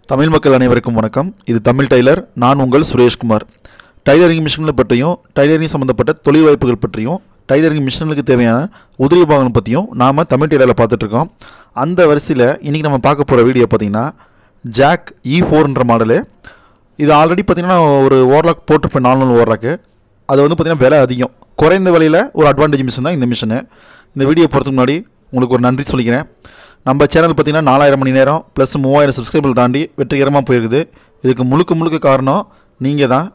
தமிழ் மக்கள் அனைவருக்கும் வணக்கம். இது தமிழ் டைலர். நான் உங்கள் சுரேஷ்குமார். டைலரிங் மிஷின்களை பற்றியும் டைலரிங் சம்மந்தப்பட்ட தொழில் வாய்ப்புகள் பற்றியும் டைலரிங் மிஷினுக்கு தேவையான உதிரி பாகங்கள் பற்றியும் நாம் தமிழ் டைலரில் பார்த்துட்ருக்கோம். அந்த வரிசையில் இன்றைக்கி நம்ம பார்க்க போகிற வீடியோ பார்த்திங்கன்னா ஜாக் E4ன்ற மாடலு. இது ஆல்ரெடி பார்த்திங்கன்னா ஒரு ஓவர்லாக் போட்டிருப்பேன், 4 ஓவர்லாக்கு. அது வந்து பார்த்திங்கன்னா விலை அதிகம், குறைந்த விலையில் ஒரு அட்வான்டேஜ் மிஷின் தான் இந்த மிஷினு. இந்த வீடியோ போகிறதுக்கு முன்னாடி உங்களுக்கு ஒரு நன்றி சொல்லிக்கிறேன். நம்ம சேனல் பார்த்திங்கன்னா 4000 மணி நேரம் ப்ளஸ் 3000 சப்ஸ்கிரைபர் தாண்டி வெற்றிகரமாக போயிருக்குது. இதுக்கு முழுக்க காரணம் நீங்கள் தான்.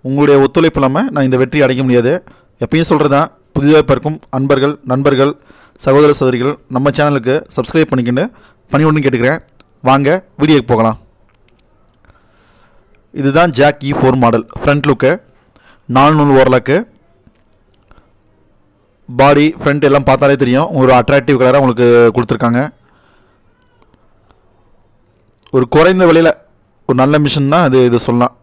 உங்களுடைய ஒத்துழைப்பு இல்லாமல் நான் இந்த வெற்றி அடைக்க முடியாது. எப்பயும் சொல்கிறது தான், புதிதாக பிறக்கும் அன்பர்கள், நண்பர்கள், சகோதர சகோதரிகள் நம்ம சேனலுக்கு சப்ஸ்கிரைப் பண்ணிவிடுன்னு கேட்டுக்கிறேன். வாங்க வீடியோக்கு போகலாம். இதுதான் Jack E4 model. Front look 4 overlock. Body front எல்லாம் பார்த்தாலே தெரியும், ஒரு அட்ராக்டிவ் கலராக உங்களுக்கு கொடுத்துருக்காங்க. ஒரு குறைந்த விலையில் ஒரு நல்ல மிஷின் தான் இது சொல்லலாம்.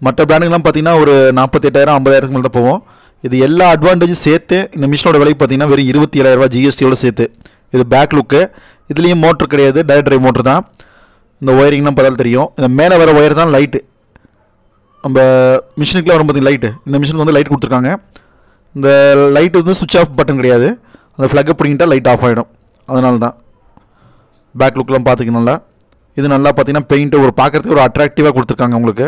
மற்ற பிராண்டுங்கெலாம் பார்த்திங்கன்னா ஒரு 48,000 50,000 மேலே தான் போவோம். இது எல்லா அட்வான்டேஜும் சேர்த்து இந்த மிஷினோட விலை பார்த்திங்கன்னா வெறும் 27,000 ஜிஎஸ்டியோடு சேர்த்து. இது பேக் லுக்கு. இதுலேயும் மோட்ரு கிடையாது, டைரக்ட் ட்ரைவ் மோட்ரு தான். இந்த ஒயரிங்லாம் பார்த்தாலும் தெரியும். இந்த மேலே வர ஒயர் தான் லைட்டு. நம்ம மிஷினுக்குலாம் வரும் பார்த்திங்க லைட்டு, இந்த மிஷினுக்கு வந்து லைட் கொடுத்துருக்காங்க. இந்த லைட்டு வந்து சுவிட்ச் ஆஃப் பட்டன் கிடையாது, அந்த ஃப்ளக்கை பிடிங்கிட்டால் லைட் ஆஃப் ஆகிடும். அதனால தான் பேக் லுக்கெலாம் பார்த்துக்க நல்லா. இது நல்லா பார்த்திங்கன்னா பெயிண்ட்டு ஒரு பார்க்குறதுக்கு ஒரு அட்ராக்டிவாக கொடுத்துருக்காங்க உங்களுக்கு.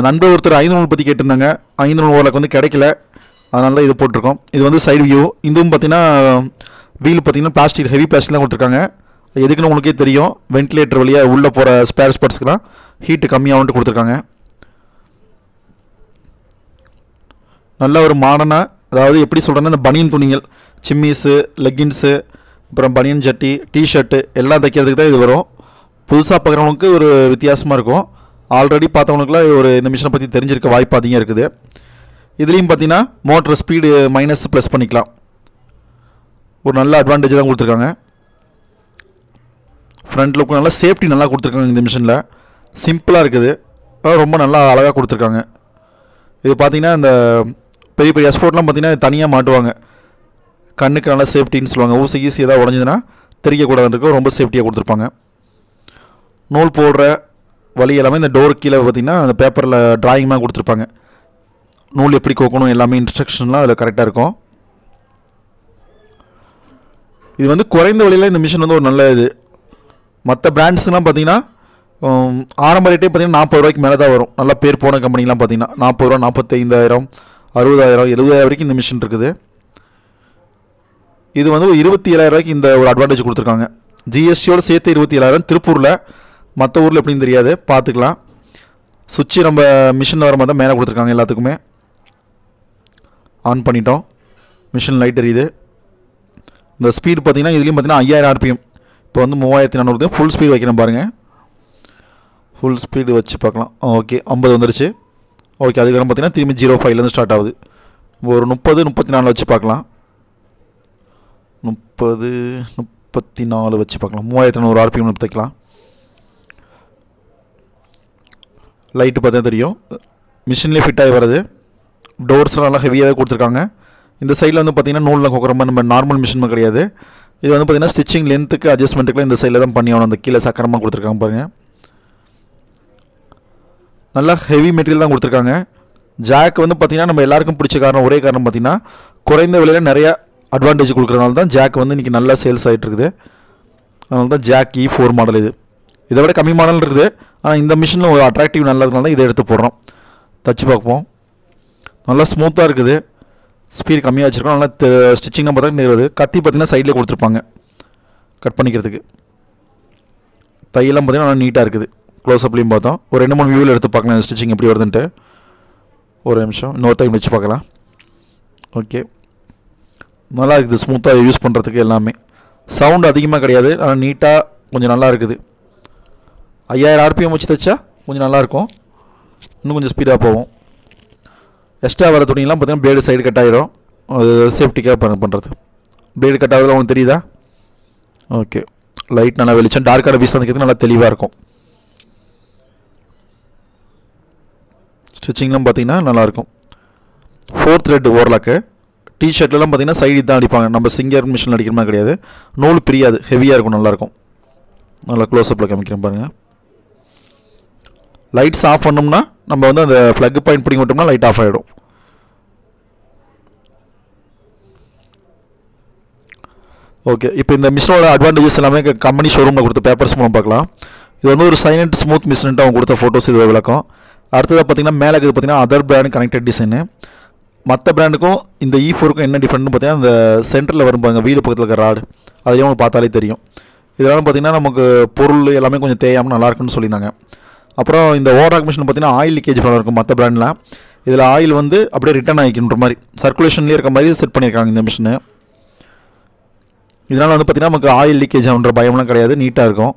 நண்பர் ஒருத்தர் 500 பற்றி கேட்டிருந்தாங்க. 500 ஓவர்லாக் வந்து கிடைக்கல, அதனால தான் இது போட்டிருக்கோம். இது வந்து சைடு வியூ. இதுவும் பார்த்திங்கன்னா வீல் பார்த்திங்கன்னா பிளாஸ்டிக், ஹெவி பிளாஸ்டிக் தான் கொடுத்துருக்காங்க. எதுக்குன்னு உங்களுக்கே தெரியும், வென்டிலேட்டர் வழியாக உள்ளே போகிற ஸ்பேர் ஸ்பாட்ஸ்க்குலாம் ஹீட்டு கம்மியாகன்ட்டு கொடுத்துருக்காங்க. நல்ல ஒரு மாடர்னாக, அதாவது எப்படி சொல்கிறேன்னா இந்த பனியன் துணிகள், சிம்மீஸு, லெக்கின்ஸு, அப்புறம் பனியன் ஜட்டி, டிஷர்ட்டு எல்லாம் தைக்கிறதுக்கு தான் இது வரும். புதுசாக பார்க்குறவங்களுக்கு ஒரு வித்தியாசமாக இருக்கும். ஆல்ரெடி பார்த்தவங்களுக்குலாம் ஒரு இந்த மிஷினை பற்றி தெரிஞ்சிருக்க வாய்ப்பு அதிகம் இருக்குது. இதுலேயும் பார்த்தீங்கன்னா மோட்டர் ஸ்பீடு மைனஸ் ப்ளஸ் பண்ணிக்கலாம். ஒரு நல்ல அட்வான்டேஜ் தான் கொடுத்துருக்காங்க. ஃப்ரண்ட் லுக்கு நல்லா சேஃப்டி நல்லா கொடுத்துருக்காங்க. இந்த மிஷினில் சிம்பிளாக இருக்குது, ரொம்ப நல்லா அழகாக கொடுத்துருக்காங்க. இது பார்த்திங்கன்னா இந்த பெரிய பெரிய எக்ஸ்போர்ட்லாம் பார்த்திங்கன்னா தனியாக மாட்டுவாங்க. கண்ணுக்கு நல்லா சேஃப்டின்னு சொல்லுவாங்க. ஊசி ஈஸி ஏதாவது உடஞ்சதுன்னா தெரியக்கூடாதுன்றதுக்கு ரொம்ப சேஃப்டியாக கொடுத்துருப்பாங்க. நூல் போடுற வழி எல்லாமே இந்த டோர் கீழே பார்த்திங்கன்னா அந்த பேப்பரில் ட்ராயிங்லாம் கொடுத்துருப்பாங்க. நூல் எப்படி கோக்கணும் எல்லாமே இன்ஸ்ட்ரக்ஷன்லாம் அதில் கரெக்டாக இருக்கும். இது வந்து குறைந்த விலையில் இந்த மிஷின் வந்து ஒரு நல்ல இது. மற்ற பிராண்ட்ஸ்லாம் பார்த்திங்கன்னா ஆரம்ப ரேட்டே பார்த்திங்கன்னா 40 ரூபாய்க்கு மேலே தான் வரும். நல்லா பேர் போன கம்பெனிலாம் பார்த்திங்கன்னா 40 ரூபா, 45,000, 60,000, 70,000 வரைக்கும் இந்த மிஷின் இருக்குது. இது வந்து 27,000 ரூபாய்க்கு இந்த ஒரு அட்வான்டேஜ் கொடுத்துருக்காங்க. ஜிஎஸ்டியோடு சேர்த்து 27,000. திருப்பூரில், மற்ற ஊரில் எப்படின்னு தெரியாது, பார்த்துக்கலாம். சுவிட்சு நம்ம மிஷின் வர மாதிரி தான் மேலே கொடுத்துருக்காங்க. எல்லாத்துக்குமே ஆன் பண்ணிட்டோம். மிஷின் லைட் எரியுது. இந்த ஸ்பீடு பார்த்திங்கன்னா இதுலேயும் பார்த்திங்கன்னா 5000 RPM. இப்போ வந்து 3400 ஃபுல் ஸ்பீடு வைக்கிறேன் பாருங்கள். ஃபுல் ஸ்பீடு வச்சு பார்க்கலாம். ஓகே, 50 வந்துருச்சு. ஓகே, அதுக்கப்புறம் பார்த்திங்கன்னா திரும்பி 0.5லேருந்து ஸ்டார்ட் ஆகுது. ஒரு 30, 34 வச்சு பார்க்கலாம். 30, 34 வச்சு பார்க்கலாம். 3400 RPM தைக்கலாம். லைட்டு பார்த்தா தெரியும், மிஷின்லேயே ஃபிட் ஆகி வருது. டோர்ஸ்லாம் நல்லா ஹெவியாகவே கொடுத்துருக்காங்க. இந்த சைடில் வந்து பார்த்திங்கன்னா நூலில் கோக்குற மாதிரி நம்ம நார்மல் மிஷின் கிடையாது. இது வந்து பார்த்திங்கன்னா ஸ்டிச்சிங் லென்த்துக்கு அட்ஜஸ்ட்மெண்ட்டுக்குலாம் இந்த சைடில் தான் பண்ணி ஆகணும். அந்த கீழே சக்கரமாக கொடுத்துருக்காங்க பாருங்கள். நல்லா ஹெவி மெட்டீரியல் தான் கொடுத்துருக்காங்க. ஜாக் வந்து பார்த்திங்கன்னா நம்ம எல்லாருக்கும் பிடிச்ச காரணம், ஒரே காரணம் பார்த்திங்கன்னா குறைந்த விலையில் நிறையா அட்வான்டேஜ் கொடுக்குறதுனால தான் ஜாக் வந்து இன்றைக்கி நல்லா சேல்ஸ் ஆகிட்டு இருக்குது. அதனால தான் ஜாக் E4 மாடல். இதை விட கம்மி மாடல் இருக்குது, ஆனால் இந்த மிஷினில் ஒரு அட்ராக்டிவ் நல்லா இருக்கிறனால தான் இதை எடுத்து போடுறோம். தச்சு பார்ப்போம். நல்லா ஸ்மூத்தாக இருக்குது. ஸ்பீட் கம்மியாக வச்சுருக்கோம். நல்லா ஸ்டிச்சிங்லாம் பார்த்தா நேருது. கத்தி பார்த்திங்கன்னா சைட்லேயே கொடுத்துருப்பாங்க கட் பண்ணிக்கிறதுக்கு. தையெல்லாம் பார்த்திங்கன்னா நல்லா நீட்டாக இருக்குது. க்ளோஸ்அப்லேயும் பார்த்தோம். ஒரு 2-3 வியூவில் எடுத்து பார்க்கலாம் ஸ்டிச்சிங் எப்படி வருதுன்ட்டு. ஒரு நிமிஷம் இன்னொரு டைம் வச்சு பார்க்கலாம். ஓகே, நல்லா இருக்குது. ஸ்மூத்தாக யூஸ் பண்ணுறதுக்கு எல்லாமே. சவுண்டு அதிகமாக கிடையாது, ஆனால் நீட்டாக கொஞ்சம் நல்லா இருக்குது. 5000 RPM வச்சு தைச்சா கொஞ்சம் நல்லாயிருக்கும். இன்னும் கொஞ்சம் ஸ்பீடாக போகும். எக்ஸ்ட்ரா வர துணியெல்லாம் பார்த்திங்கன்னா பிளேடு சைடு கட் ஆகிடும். அது சேஃப்டிக்காக பண்ணுறது. பிளேடு கட் ஆகுது உங்களுக்கு தெரியுதா? ஓகே, லைட் நல்லா வெளிச்சம், டார்க்கான பீஸ் தைக்கிறதுக்கு நல்லா தெளிவாக இருக்கும். ஸ்டிச்சிங்லாம் பார்த்தீங்கன்னா நல்லாயிருக்கும். 4 த்ரெட் ஓவர்லாக்கு. டிஷர்ட்லாம் பார்த்தீங்கன்னா சைடு தான் அடிப்பாங்க, நம்ம சிங்கர் மிஷின் அடிக்கிற மாதிரி கிடையாது. நூல் பிரியாது, ஹெவியாக இருக்கும், நல்லாயிருக்கும். நல்லா க்ளோஸ்அப்பில் காமிக்கிறேன் பாருங்கள். லைட்ஸ் ஆஃப் பண்ணோம்னா நம்ம வந்து அந்த ஃப்ளக் பாயிண்ட் பிடிங்க விட்டோம்னா லைட் ஆஃப் ஆகிடும். ஓகே, இப்போ இந்த மிஷினோட அட்வான்டேஜஸ் எல்லாமே கம்பெனி ஷோரூமில் கொடுத்த பேப்பர்ஸ் மூலம் பார்க்கலாம். இது வந்து ஒரு சைலண்ட் ஸ்மூத் மிஷின்ட்டு அவங்க கொடுத்த ஃபோட்டோஸ் இது விளக்கம். அடுத்ததாக பார்த்தீங்கன்னா மேலே இருக்குது பார்த்தீங்கன்னா அதர் பிராண்ட் கனெக்டட் டிசைனு. மற்ற பிராண்டுக்கும் இந்த E4க்கும் என்ன டிஃப்ரெண்ட்னு பார்த்தீங்கன்னா அந்த சென்டரில் வரும்பாங்க வீடு பக்கத்தில் இருக்கிற ராடு, அதையும் உங்களுக்கு பார்த்தாலே தெரியும். இதெல்லாம் பார்த்தீங்கன்னா நமக்கு பொருள் எல்லாமே கொஞ்சம் தேயாமல் நல்லாயிருக்குன்னு சொல்லியிருந்தாங்க. அப்புறம் இந்த ஓவர்லாக் மிஷின் பார்த்தீங்கன்னா ஆயில் லீக்கேஜ் ப்ராப்ளம் இருக்கும் மற்ற பிராண்டில். இதில் ஆயில் வந்து அப்படியே ரிட்டர்ன் ஆகிக்கின்ற மாதிரி சர்க்குலேஷன்லேயே இருக்க மாதிரி செட் பண்ணியிருக்காங்க இந்த மிஷினு. இதனால் வந்து பார்த்திங்கன்னா நமக்கு ஆயில் லீக்கேஜ் ஆகுன்ற பயம்லாம் கிடையாது, நீட்டாக இருக்கும்.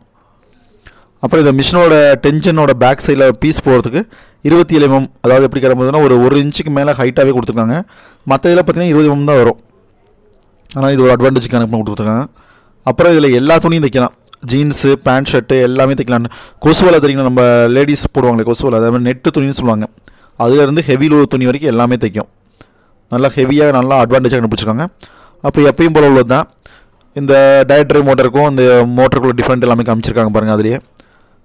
அப்புறம் இந்த மிஷினோட டென்ஷனோட பேக் சைடில் பீஸ் போகிறதுக்கு 27 mm, அதாவது எப்படி கிளம்புதுன்னா ஒரு இன்ச்சுக்கு மேலே ஹைட்டாகவே கொடுத்துருக்காங்க. மற்ற இதில் பார்த்திங்கன்னா 20 mm தான் வரும். ஆனால் இது ஒரு அட்வான்டேஜ் கனெக்ட் பண்ணி கொடுத்துருக்காங்க. அப்புறம் இதில் எல்லா துணியும் தைக்கலாம், ஜீன்ஸு பேண்ட் ஷர்ட்டு எல்லாமே தைக்கலாம். கொசுவலை தெரியும், நம்ம லேடிஸ் போடுவாங்களே கொசுவலை, அதே மாதிரி நெட்டு துணின்னு சொல்லுவாங்க, அதுலேருந்து ஹெவி லோ துணி வரைக்கும் எல்லாமே தைக்கும். நல்லா ஹெவியாக நல்லா அட்வான்டேஜாக கண்டுபிடிச்சிருக்காங்க. அப்போ எப்பயும் போல உள்ளது தான். இந்த டயட்ரி மோட்டருக்கும் இந்த மோட்டருக்குள்ள டிஃப்ரெண்ட் எல்லாமே காமிச்சிருக்காங்க பாருங்கள். அதுலேயே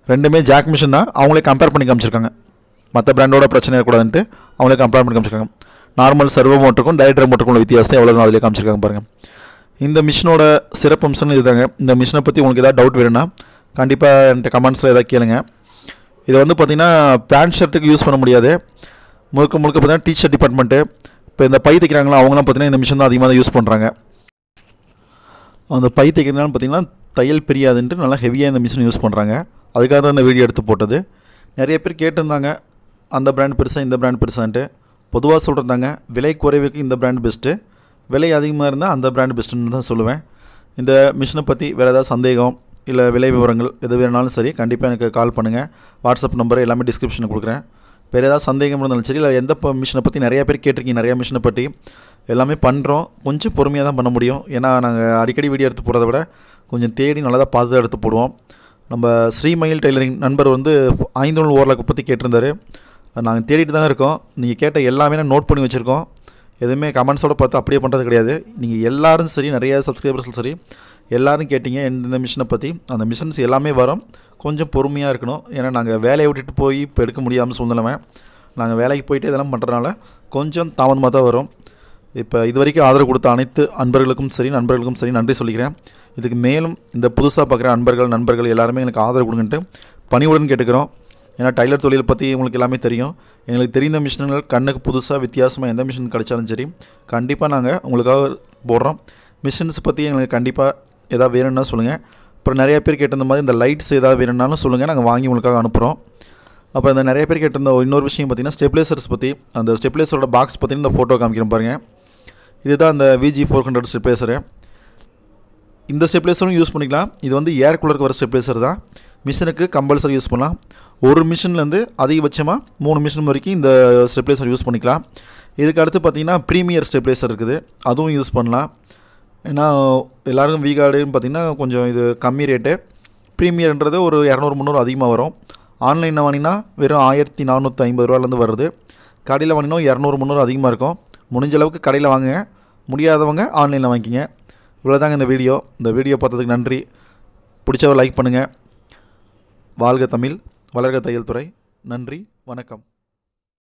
ரெண்டுமே ஜாக் மிஷின் தான், அவங்களே கம்பேர் பண்ணி காமிச்சிருக்காங்க. மற்ற பிராண்டோட பிரச்சனை இருக்கக்கூடாதுன்ட்டு அவங்களே கம்பேர் பண்ணி காமிச்சிருக்காங்க. நார்மல் சர்வோ மோட்டருக்கும் டயட்ரி மோட்டருக்கும் உள்ள வித்தியாசத்தை எவ்வளோ அதிலே காமிச்சிருக்காங்க பாருங்கள். இந்த மிஷினோட சிறப்பம்சம்னு இதுதாங்க. இந்த மிஷினை பற்றி உங்களுக்கு ஏதாவது டவுட் வேணும்னா கண்டிப்பாக என்கிட்ட கமெண்ட்ஸில் ஏதாவது கேளுங்க. இதை வந்து பார்த்திங்கன்னா பேண்ட் ஷர்ட்டுக்கு யூஸ் பண்ண முடியாது, முழுக்க பார்த்திங்கன்னா டீச்சர் டிபார்ட்மெண்ட்டு இப்போ இந்த பை தைக்கிறாங்களா அவங்களாம் பார்த்திங்கன்னா இந்த மிஷின் தான் அதிகமாக தான் யூஸ் பண்ணுறாங்க. அந்த பை தைக்கிறதுனால பார்த்திங்கன்னா தையல் பிரியாதுன்ட்டு நல்லா ஹெவியாக இந்த மிஷின் யூஸ் பண்ணுறாங்க. அதுக்காக தான் இந்த வீடியோ எடுத்து போட்டது. நிறைய பேர் கேட்டிருந்தாங்க அந்த பிராண்ட் பெருசாக இந்த பிராண்ட் பெருசான்ட்டு. பொதுவாக சொல்லிருந்தாங்க விலை குறைவுக்கு இந்த பிராண்ட் பெஸ்ட்டு, விலை அதிகமாக இருந்தால் அந்த பிராண்ட் பெஸ்ட்டுன்னு தான் சொல்லுவேன். இந்த மிஷினை பற்றி வேறு ஏதாவது சந்தேகம் இல்லை விலை விவரங்கள் எது வேணாலும் சரி கண்டிப்பாக எனக்கு கால் பண்ணுங்கள். வாட்ஸ்அப் நம்பர் எல்லாமே டிஸ்கிரிப்ஷனில் கொடுக்குறேன். வேறு ஏதாவது சந்தேகம் இருந்தாலும் சரி, இல்லை எந்த மிஷினை பற்றி நிறைய பேர் கேட்டிருக்கீங்க, நிறையா மிஷினை பற்றி எல்லாமே பண்ணுறோம். கொஞ்சம் பொறுமையாக தான் பண்ண முடியும், ஏன்னா நாங்கள் அடிக்கடி வீடியோ எடுத்து போடுறத விட கொஞ்சம் தேடி நல்லதாக பார்த்து எடுத்து போடுவோம். நம்ம ஸ்ரீமயில் டெய்லரிங் நண்பர் வந்து 5 நூல் ஓவர்லாக் பற்றி கேட்டிருந்தார். நாங்கள் தேடிட்டு தான் இருக்கோம். நீங்கள் கேட்ட எல்லாமே நான் நோட் பண்ணி வச்சுருக்கோம். எதுவுமே கமெண்ட்ஸோடு பார்த்து அப்படியே பண்ணுறது கிடையாது. நீங்கள் எல்லோரும் சரி, நிறைய சப்ஸ்கிரைபர்ஸும் சரி எல்லோரும் கேட்டிங்க எந்த மிஷினை பற்றி. அந்த மிஷின்ஸ் எல்லாமே வரும், கொஞ்சம் பொறுமையாக இருக்கணும். ஏன்னா நாங்கள் வேலையை விட்டுட்டு போய் இப்போ எடுக்க முடியாமல் சூழ்நிலை. நாங்கள் வேலைக்கு போயிட்டு இதெல்லாம் பண்ணுறதுனால கொஞ்சம் தாமதமாக தான் வரும். இப்போ இது வரைக்கும் ஆதரவு கொடுத்த அனைத்து அன்பர்களுக்கும் சரி நண்பர்களுக்கும் சரி நன்றி சொல்லிக்கிறேன். இதுக்கு மேலும் இந்த புதுசாக பார்க்குற நண்பர்கள் எல்லாருமே எனக்கு ஆதரவு கொடுங்கன்ட்டு பணிவுடன் கேட்டுக்கிறோம். ஏன்னா டைலர் தொழில் பற்றி உங்களுக்கு எல்லாமே தெரியும். எங்களுக்கு தெரிந்த மிஷின்கள் கண்ணுக்கு புதுசாக வித்தியாசமாக எந்த மிஷின் கிடைச்சாலும் சரி கண்டிப்பாக நாங்கள் உங்களுக்காக போடுறோம். மிஷின்ஸ் பற்றி எங்களுக்கு கண்டிப்பாக எதாவது வேணும்னா சொல்லுங்கள். அப்புறம் நிறைய பேர் கேட்டிருந்த மாதிரி இந்த லைட்ஸ் ஏதாவது வேணும்னாலும் சொல்லுங்கள், நாங்கள் வாங்கி உங்களுக்காக அனுப்புகிறோம். அப்போ இந்த நிறைய பேர் கேட்டிருந்த இன்னொரு விஷயம் பார்த்திங்கன்னா ஸ்டெபிலைசர்ஸ் பற்றி. அந்த ஸ்டெபிலைசரோட பாக்ஸ் பற்றி இந்த ஃபோட்டோ காமிக்கிறேன் பாருங்கள். இதுதான் அந்த VG400 ஸ்டெபிலைசரு. இந்த ஸ்டெபிலைசரும் யூஸ் பண்ணிக்கலாம். இது வந்து ஏர் கூலருக்கு வர ஸ்டெபிலைசர் தான். மிஷினுக்கு கம்பல்சரி யூஸ் பண்ணலாம். ஒரு மிஷின்லேருந்து அதிகபட்சமாக 3 மிஷின் வரைக்கும் இந்த ஸ்டெபிலைசர் யூஸ் பண்ணிக்கலாம். இதுக்கு அடுத்து பார்த்திங்கன்னா ப்ரீமியர் ஸ்டெபிலைசர் இருக்குது, அதுவும் யூஸ் பண்ணலாம். ஏன்னா எல்லாருக்கும் V-Guardன்னு பார்த்திங்கன்னா கொஞ்சம் இது கம்மி ரேட்டு. ப்ரீமியர்ன்றது ஒரு 200-300 அதிகமாக வரும். ஆன்லைனில் வாங்கினா வெறும் 1450 ரூபாலேருந்து வருது. கடையில் வாங்கினா 200-300 அதிகமாக இருக்கும். முடிஞ்ச அளவுக்கு கடையில் வாங்குங்க, முடியாதவங்க ஆன்லைனில் வாங்கிக்கிங்க. இவ்வளோதாங்க இந்த வீடியோ. இந்த வீடியோ பார்த்ததுக்கு நன்றி. பிடிச்சவர் லைக் பண்ணுங்கள். வாழ்க தமிழ், வளர்க தையல் துறை. நன்றி, வணக்கம்.